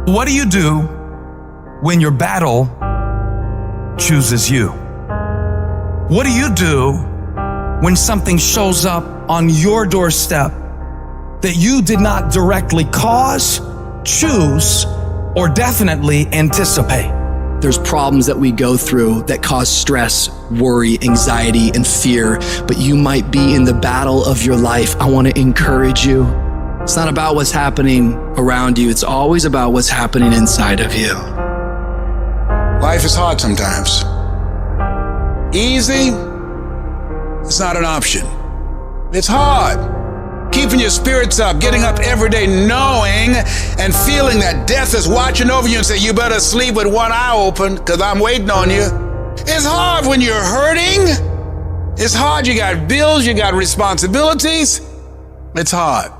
What do you do when your battle chooses you? What do you do when something shows up on your doorstep that you did not directly cause, choose, or definitely anticipate? There's problems that we go through that cause stress, worry, anxiety, and fear, but you might be in the battle of your life. I want to encourage you. It's not about what's happening around you. It's always about what's happening inside of you. Life is hard sometimes. Easy, it's not an option. It's hard. Keeping your spirits up, getting up every day knowing and feeling that death is watching over you and say, you better sleep with one eye open because I'm waiting on you. It's hard when you're hurting. It's hard. You got bills, you got responsibilities. It's hard.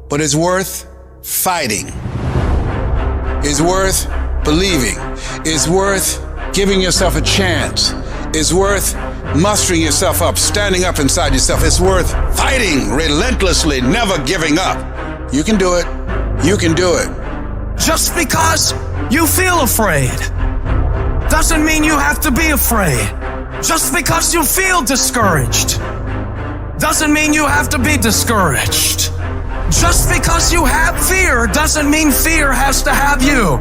But it's worth fighting. It's worth believing. It's worth giving yourself a chance. It's worth mustering yourself up, standing up inside yourself. It's worth fighting relentlessly, never giving up. You can do it. You can do it. Just because you feel afraid doesn't mean you have to be afraid. Just because you feel discouraged doesn't mean you have to be discouraged. Just because you have fear doesn't mean fear has to have you.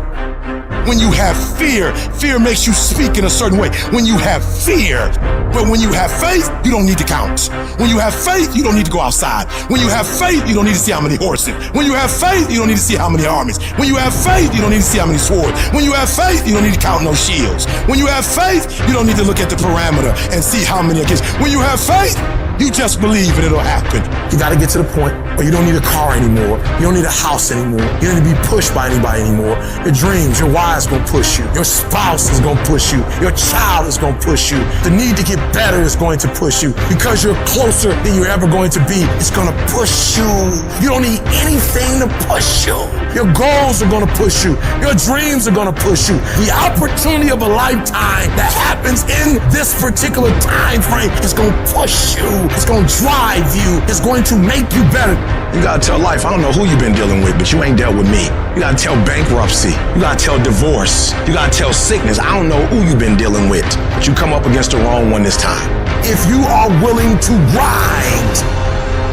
When you have fear, fear makes you speak in a certain way. When you have fear, but when you have faith, you don't need to count. When you have faith, you don't need to go outside. When you have faith, you don't need to see how many horses. When you have faith, you don't need to see how many armies. When you have faith, you don't need to see how many swords. When you have faith, you don't need to count no shields. When you have faith, you don't need to look at the parameter and see how many against. When you have faith, you just believe and it'll happen. You gotta get to the point where you don't need a car anymore. You don't need a house anymore. You don't need to be pushed by anybody anymore. Your dreams, your wives gonna push you. Your spouse is gonna push you. Your child is gonna push you. The need to get better is going to push you. Because you're closer than you're ever going to be, it's gonna push you. You don't need anything to push you. Your goals are gonna push you. Your dreams are gonna push you. The opportunity of a lifetime that happens in this particular time frame is gonna push you. It's gonna drive you. It's going to make you better. You gotta tell life, I don't know who you've been dealing with, but you ain't dealt with me. You gotta tell bankruptcy. You gotta tell divorce. You gotta tell sickness. I don't know who you've been dealing with, but you come up against the wrong one this time. If you are willing to ride,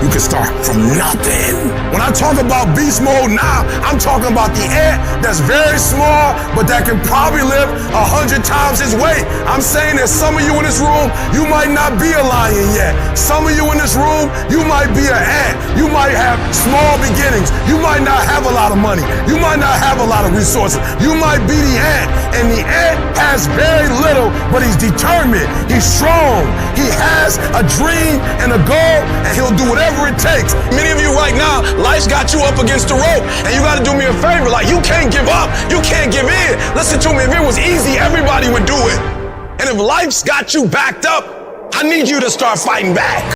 you can start from nothing. When I talk about beast mode now, I'm talking about the ant that's very small, but that can probably live 100 times his weight. I'm saying that some of you in this room, you might not be a lion yet. Some of you in this room, you might be an ant. You might have small beginnings. You might not have a lot of money. You might not have a lot of resources. You might be the ant, and the ant has very little, but he's determined. He's strong. He has a dream and a goal, and he'll do whatever it takes. Many of you right now, life's got you up against the rope, and you gotta do me a favor. Like, you can't give up. You can't give in. Listen to me, if it was easy, everybody would do it. And if life's got you backed up, I need you to start fighting back.